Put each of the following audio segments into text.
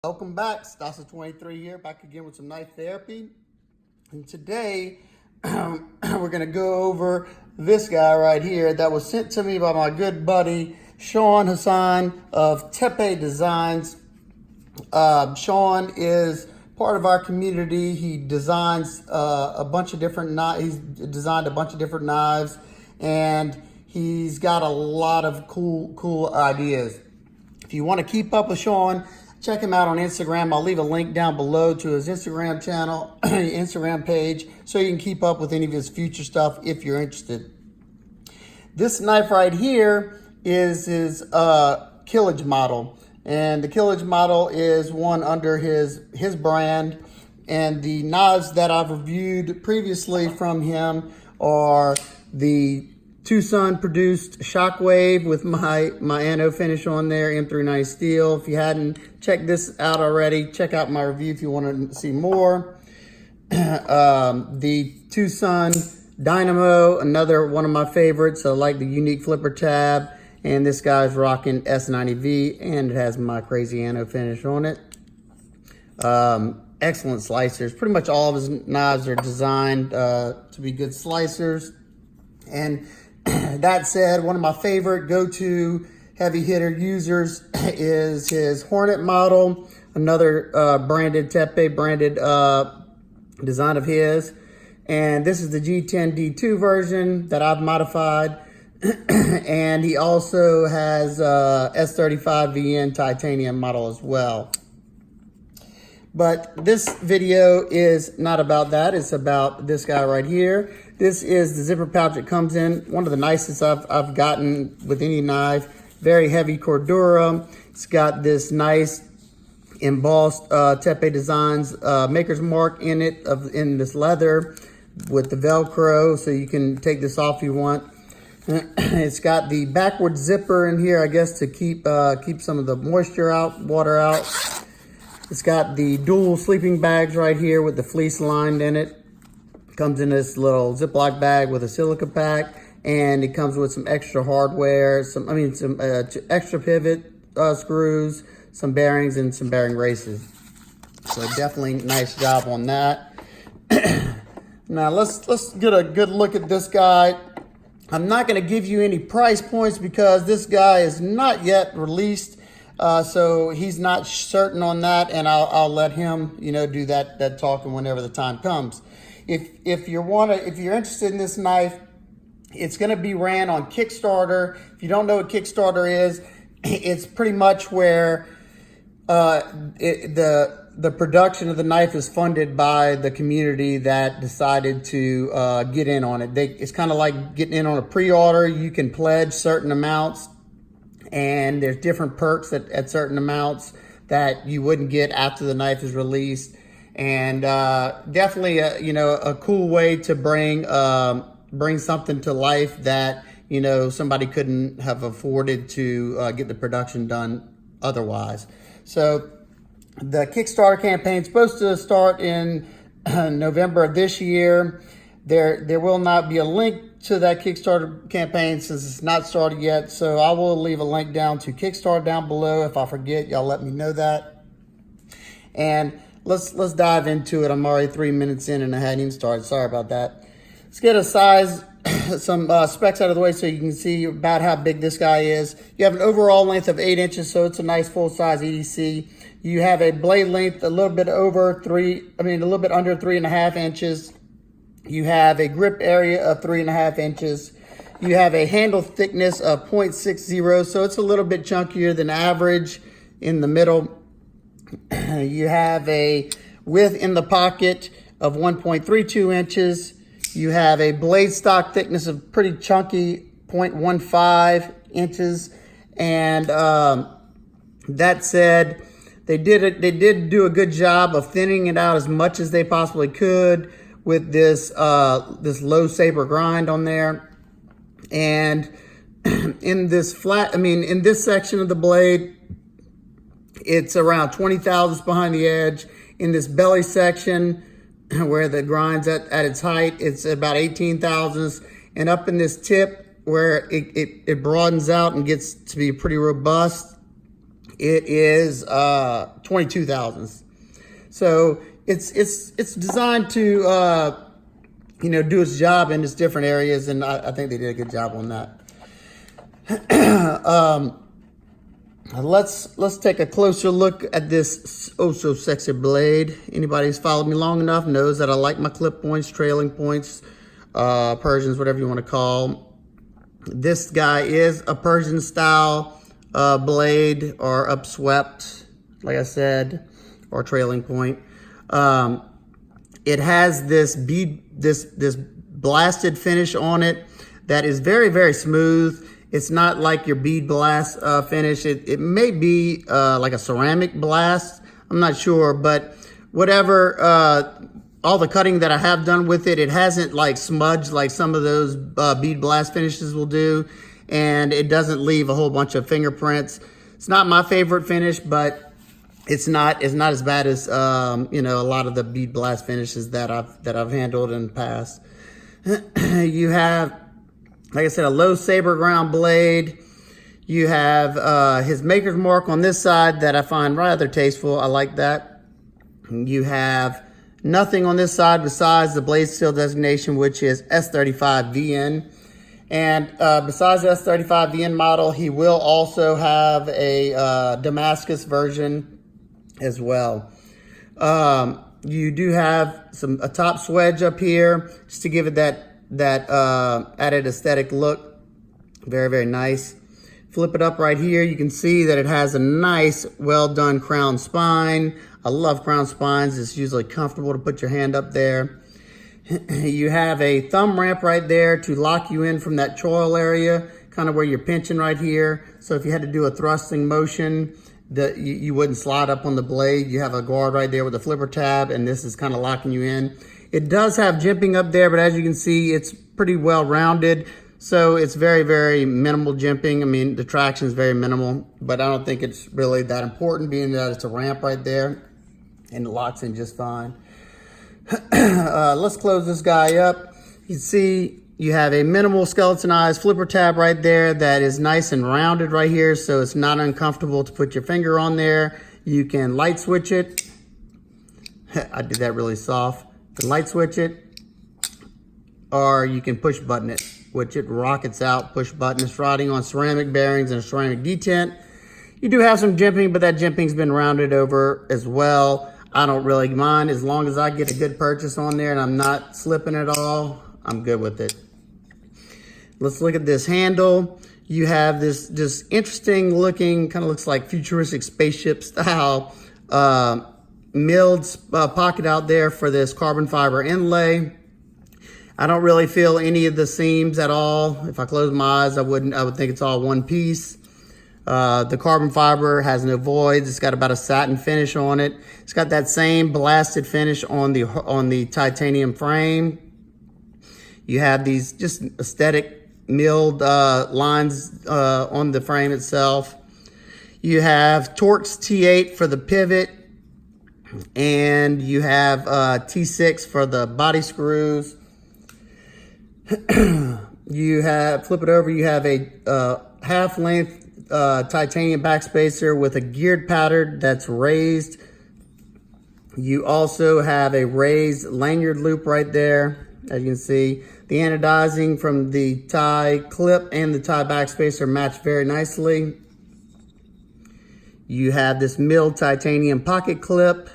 Welcome back, Stasa23 here, back again with some knife therapy. And today, we're gonna go over this guy right here that was sent to me by my good buddy, Sean Hassan of Tepe Designs. Sean is part of our community. He designs a bunch of different knives. He's designed a bunch of different knives, and he's got a lot of cool ideas. If you want to keep up with Sean, check him out on Instagram. I'll leave a link down below to his Instagram channel, Instagram page, so you can keep up with any of his future stuff if you're interested. This knife right here is his Kilij model. And the Kilij model is one under his brand. And the knives that I've reviewed previously from him are the Tucson produced Shockwave with my anno finish on there, M390 steel. If you hadn't checked this out already, check out my review if you want to see more. The Tucson Dynamo, another one of my favorites. I like the unique flipper tab. And this guy's rocking S90V, and it has my crazy anno finish on it. Excellent slicers. Pretty much all of his knives are designed to be good slicers. And that said, one of my favorite go-to heavy hitter users is his Hornet model, another branded Tepe branded design of his. And this is the G10D2 version that I've modified. And he also has S35VN titanium model as well. But this video is not about that. It's about this guy right here. This is the zipper pouch it comes in. One of the nicest I've gotten with any knife. Very heavy Cordura. It's got this nice embossed Tepe Designs maker's mark in it in this leather with the Velcro, so you can take this off if you want. It's got the backward zipper in here, I guess, to keep some of the moisture out, water out. It's got the dual sleeping bags right here with the fleece lined in it. Comes in this little Ziploc bag with a silica pack, and it comes with some extra hardware, some extra pivot screws, some bearings, and some bearing races. So definitely nice job on that. Now let's get a good look at this guy. I'm not going to give you any price points because this guy is not yet released, so he's not certain on that, and I'll let him, do that talking whenever the time comes. If you're interested in this knife, it's going to be ran on Kickstarter. If you don't know what Kickstarter is, it's pretty much where the production of the knife is funded by the community that decided to get in on it. It's kind of like getting in on a pre-order. You can pledge certain amounts, and there's different perks at certain amounts that you wouldn't get after the knife is released. And definitely a cool way to bring something to life that somebody couldn't have afforded to get the production done otherwise. So the Kickstarter campaign is supposed to start in November of this year. There will not be a link to that Kickstarter campaign since it's not started yet. So I will leave a link down to Kickstarter down below. If I forget, y'all let me know that. And let's dive into it. I'm already 3 minutes in and I hadn't even started. Sorry about that. Let's get a size, some specs out of the way so you can see about how big this guy is. You have an overall length of 8 inches, so it's a nice full-size EDC. You have a blade length a little bit under 3.5 inches. You have a grip area of 3.5 inches. You have a handle thickness of 0.60, so it's a little bit chunkier than average in the middle. You have a width in the pocket of 1.32 inches. You have a blade stock thickness of pretty chunky 0.15 inches. And that said, they did do a good job of thinning it out as much as they possibly could with this low saber grind on there. And in this section of the blade, it's around 20 thousandths behind the edge. In this belly section, where the grind's at its height, it's about 18 thousandths. And up in this tip, where it broadens out and gets to be pretty robust, It is 22 thousandths. So it's designed to do its job in its different areas, and I think they did a good job on that. Let's take a closer look at this oh so sexy blade. Anybody who's followed me long enough knows that I like my clip points, trailing points, Persians, whatever you want to call. This guy is a Persian style blade, or upswept, like I said, or trailing point. It has this this blasted finish on it that is very, very smooth. It's not like your bead blast finish. It may be like a ceramic blast. I'm not sure, but whatever, all the cutting that I have done with it, it hasn't like smudged like some of those bead blast finishes will do, and it doesn't leave a whole bunch of fingerprints. It's not my favorite finish, but it's not as bad as a lot of the bead blast finishes that I've handled in the past. You have, like I said, a low saber ground blade. You have his maker's mark on this side that I find rather tasteful. I like that. You have nothing on this side besides the blade steel designation, which is S35VN. And besides the S35VN model, he will also have a Damascus version as well. You do have a top swedge up here just to give it that added aesthetic look. Very, very nice. Flip it up right here. You can see that it has a nice, well done crown spine. I love crown spines. It's usually comfortable to put your hand up there. You have a thumb ramp right there to lock you in from that choil area, kind of where you're pinching right here. So if you had to do a thrusting motion, you wouldn't slide up on the blade. You have a guard right there with a flipper tab, and this is kind of locking you in. It does have jimping up there, but as you can see, it's pretty well rounded. So it's very, very minimal jimping. I mean, the traction is very minimal, but I don't think it's really that important, being that it's a ramp right there and it locks in just fine. Let's close this guy up. You can see you have a minimal skeletonized flipper tab right there that is nice and rounded right here, so it's not uncomfortable to put your finger on there. You can light switch it. I did that really soft. You can light switch it, or you can push button it, which it rockets out. Push button. It's riding on ceramic bearings and a ceramic detent. You do have some jimping, but that jimping's been rounded over as well. I don't really mind as long as I get a good purchase on there and I'm not slipping at all. I'm good with it. Let's look at this handle. You have this interesting looking, kind of looks like futuristic spaceship style milled pocket out there for this carbon fiber inlay. I don't really feel any of the seams at all. If I close my eyes, I would think it's all one piece. The carbon fiber has no voids. It's got about a satin finish on it. It's got that same blasted finish on the titanium frame. You have these just aesthetic milled lines on the frame itself. You have Torx T8 for the pivot, and you have T6 for the body screws. You have, flip it over, you have a half-length titanium backspacer with a geared pattern that's raised. You also have a raised lanyard loop right there, as you can see. The anodizing from the tie clip and the tie backspacer match very nicely. You have this milled titanium pocket clip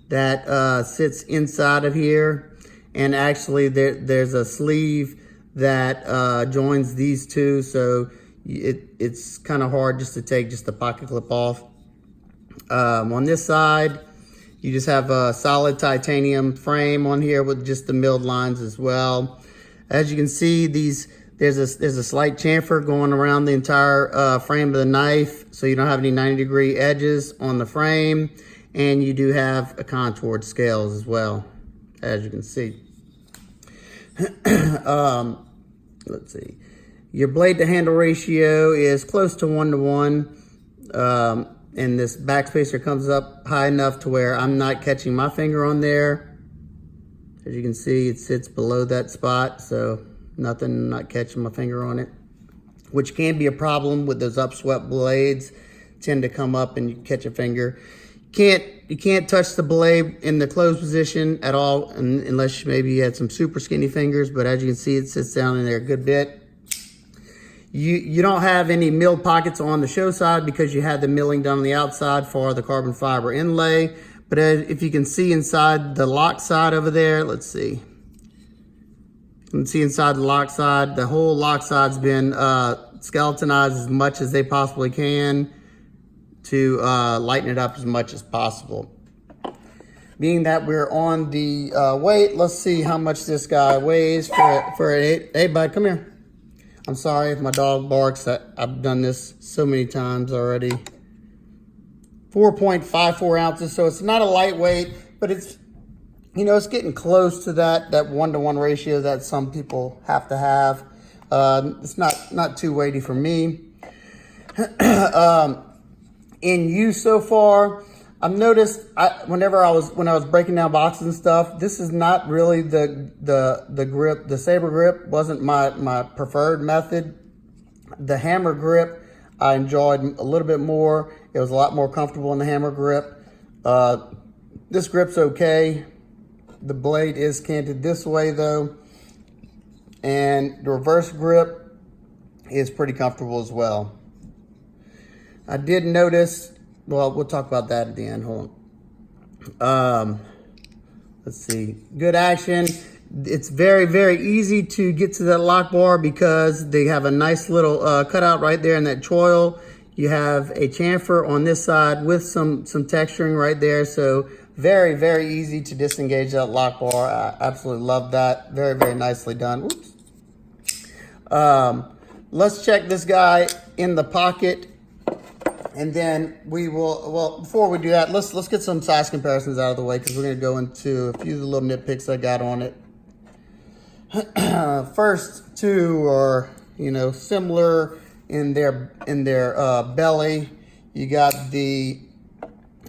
that sits inside of here, and actually there's a sleeve that joins these two, so it's kind of hard just to take just the pocket clip off. On this side, you just have a solid titanium frame on here with just the milled lines as well. As you can see, there's a slight chamfer going around the entire frame of the knife, so you don't have any 90-degree edges on the frame, and you do have a contoured scales as well, as you can see. Let's see. Your blade to handle ratio is close to 1-to-1. And this backspacer comes up high enough to where I'm not catching my finger on there. As you can see, it sits below that spot, so not catching my finger on it, which can be a problem with those upswept blades. tend to come up and you catch a finger. You can't touch the blade in the closed position at all unless maybe you had some super skinny fingers, but as you can see, it sits down in there a good bit. You don't have any milled pockets on the show side because you had the milling done on the outside for the carbon fiber inlay. But if you can see inside the lock side over there, let's see. You can see inside the lock side, the whole lock side's been skeletonized as much as they possibly can to lighten it up as much as possible. Being that we're on the weight, let's see how much this guy weighs for an 8. Hey, bud, come here. I'm sorry if my dog barks. I've done this so many times already. 4.54 ounces, so it's not a lightweight, but it's, you know, it's getting close to that 1-to-1 ratio that some people have to have. It's not too weighty for me. In use so far, I've noticed when I was breaking down boxes and stuff, this is not really the grip. The saber grip wasn't my preferred method. The hammer grip I enjoyed a little bit more. It was a lot more comfortable in the hammer grip. This grip's okay. The blade is canted this way though, and the reverse grip is pretty comfortable as well. I did notice, well, we'll talk about that at the end. Hold on. Let's see. Good action. It's very, very easy to get to that lock bar because they have a nice little cutout right there in that choil. You have a chamfer on this side with some texturing right there. So very, very easy to disengage that lock bar. I absolutely love that. Very, very nicely done. Oops. Let's check this guy in the pocket. And then we will, well, before we do that, let's get some size comparisons out of the way because we're going to go into a few of the little nitpicks I got on it. First two are, you know, similar in their belly. You got the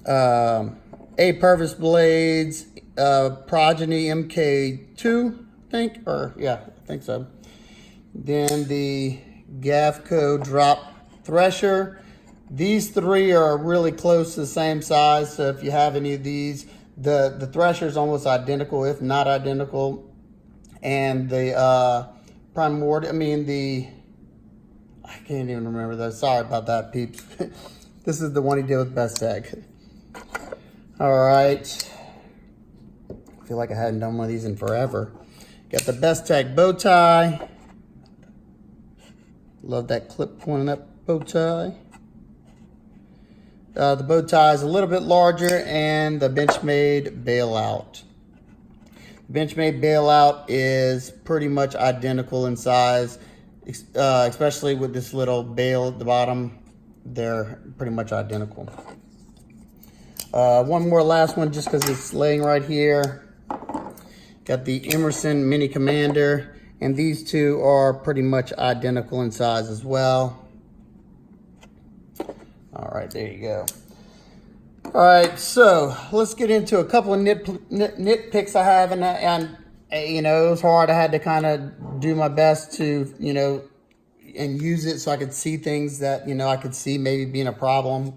A Purvis Blades Progeny MK2, I think, or yeah, I think so. Then the Gavco Drop Thresher. These three are really close to the same size, so if you have any of these, the Thresher is almost identical, if not identical. And the I can't even remember that. Sorry about that, peeps. This is the one he did with Best Tag. All right. I feel like I hadn't done one of these in forever. Got the Best Tag bow tie. Love that clip pointing up bow tie. The bow tie is a little bit larger, and the Benchmade bailout. Benchmade bailout is pretty much identical in size, especially with this little bail at the bottom. They're pretty much identical. One more last one just because it's laying right here. Got the Emerson Mini Commander, and these two are pretty much identical in size as well. All right, there you go. All right, so let's get into a couple of nitpicks I have, and you know, it was hard. I had to kind of do my best to, you know, and use it so I could see things that, you know, I could see maybe being a problem.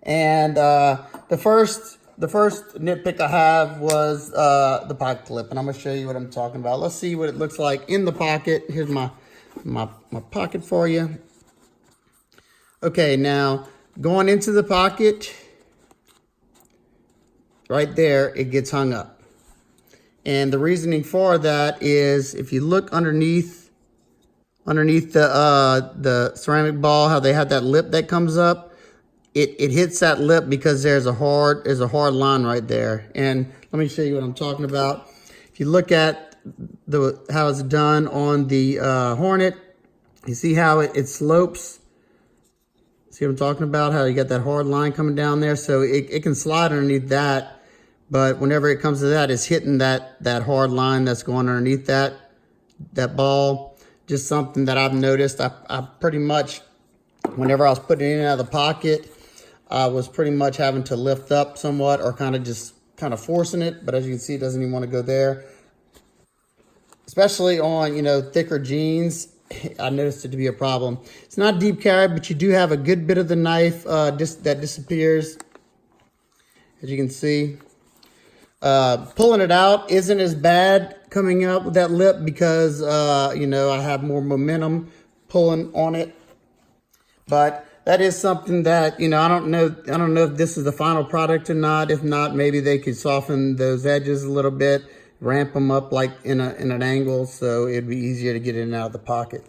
And the first nitpick I have was the pocket clip, and I'm gonna show you what I'm talking about. Let's see what it looks like in the pocket. Here's my pocket for you. Okay, now going into the pocket, right there, it gets hung up. And the reasoning for that is if you look underneath the ceramic ball, how they have that lip that comes up, it hits that lip because there's a hard line right there. And let me show you what I'm talking about. If you look at how it's done on the Hornet, you see how it slopes. See what I'm talking about? How you got that hard line coming down there, so it can slide underneath that. But whenever it comes to that, it's hitting that hard line that's going underneath that ball. Just something that I've noticed. I pretty much, whenever I was putting it in and out of the pocket, I was pretty much having to lift up somewhat or kind of forcing it. But as you can see, it doesn't even want to go there. Especially on, you know, thicker jeans. I noticed it to be a problem. It's not deep carry, but you do have a good bit of the knife that disappears, as you can see. Pulling it out isn't as bad coming out with that lip because, you know, I have more momentum pulling on it. But that is something that, you know, I don't know if this is the final product or not. If not, maybe they could soften those edges a little bit, ramp them up like in an angle, so it'd be easier to get in and out of the pocket.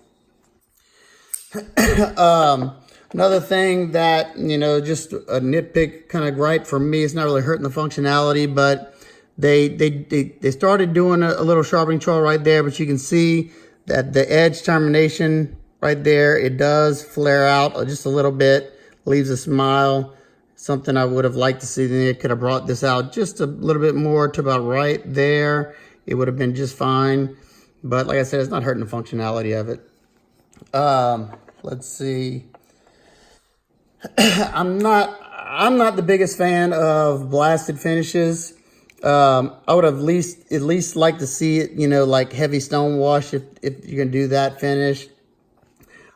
Another thing that, you know, just a nitpick kind of gripe for me, it's not really hurting the functionality, but they started doing a little sharpening tool right there, but you can see that the edge termination right there, it does flare out just a little bit, leaves a smile. Something I would have liked to see. Then they could have brought this out just a little bit more to about right there. It would have been just fine. But like I said, it's not hurting the functionality of it. Let's see. I'm not the biggest fan of blasted finishes. I would have at least like to see it, you know, like heavy stone wash if you can do that finish.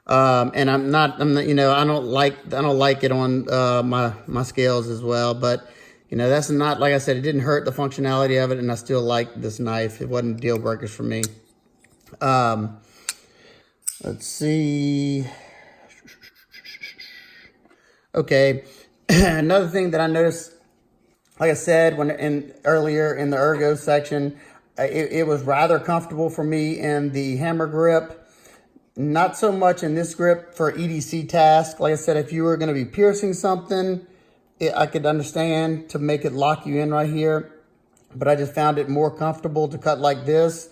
And I'm not, you know, I don't like it on, my scales as well, but you know, that's not, like I said, it didn't hurt the functionality of it. And I still like this knife. It wasn't deal breakers for me. Let's see. Okay. Another thing that I noticed, like I said, earlier in the ergo section, it was rather comfortable for me in the hammer grip. Not so much in this grip for EDC task. Like I said, if you were going to be piercing something, I could understand to make it lock you in right here. But I just found it more comfortable to cut like this.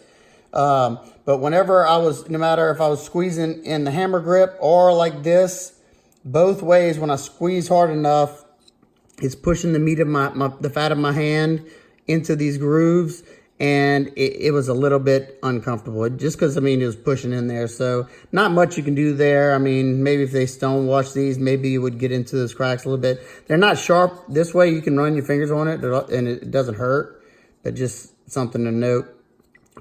But whenever no matter if I was squeezing in the hammer grip or like this, both ways, when I squeeze hard enough, it's pushing the meat of the fat of my hand into these grooves. And it was a little bit uncomfortable just because, I mean, it was pushing in there. So not much you can do there. I mean, maybe if they stone wash these, maybe you would get into those cracks a little bit. They're not sharp. This way you can run your fingers on it and it doesn't hurt, but just something to note.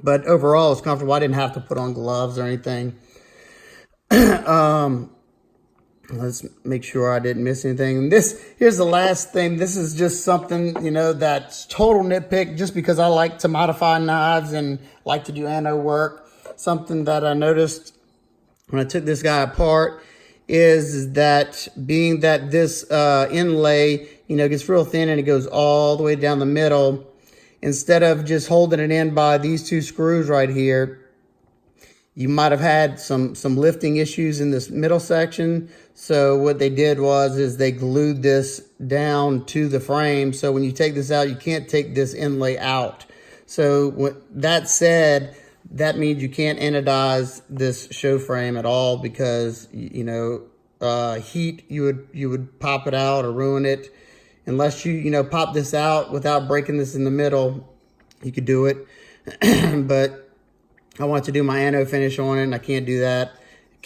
But overall, it's comfortable. I didn't have to put on gloves or anything. Let's make sure I didn't miss anything. Here's the last thing. This is just something, you know, that's total nitpick just because I like to modify knives and like to do anno work. Something that I noticed when I took this guy apart is that being that this inlay, you know, gets real thin and it goes all the way down the middle, instead of just holding it in by these two screws right here, you might have had some lifting issues in this middle section. So what they did is they glued this down to the frame. So when you take this out, you can't take this inlay out. So that said, that means you can't anodize this show frame at all because, you know, heat, you would pop it out or ruin it. Unless you know, pop this out without breaking this in the middle, you could do it. But I want to do my anode finish on it and I can't do that.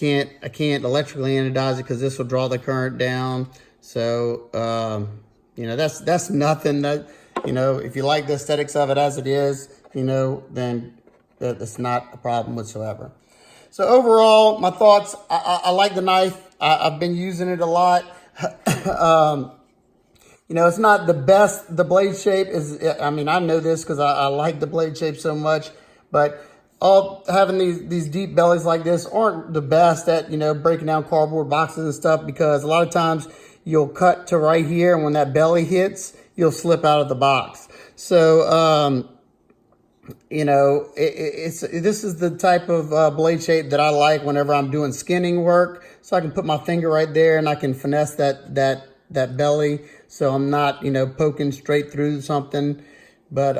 I can't electrically anodize it because this will draw the current down. So, you know, that's nothing that, you know, if you like the aesthetics of it as it is, you know, then that's not a problem whatsoever. So overall, my thoughts, I like the knife. I've been using it a lot. You know, it's not the best. The blade shape is, I mean, I know this because I like the blade shape so much, but having these deep bellies like this aren't the best at, you know, breaking down cardboard boxes and stuff, because a lot of times you'll cut to right here and when that belly hits, you'll slip out of the box. So, you know, this is the type of blade shape that I like whenever I'm doing skinning work. So I can put my finger right there and I can finesse that belly. So I'm not, you know, poking straight through something. But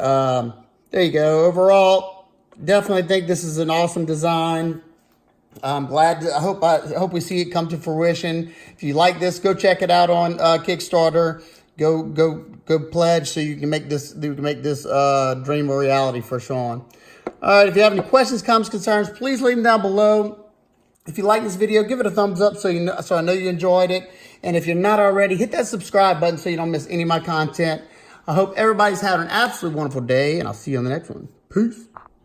there you go. Overall, definitely think this is an awesome design. I'm glad. I hope we see it come to fruition. If you like this, go check it out on Kickstarter. Go pledge so you can make this. You can make this dream a reality for Sean. All right. If you have any questions, comments, concerns, please leave them down below. If you like this video, give it a thumbs up so I know you enjoyed it. And if you're not already, hit that subscribe button so you don't miss any of my content. I hope everybody's having an absolutely wonderful day, and I'll see you on the next one. Peace.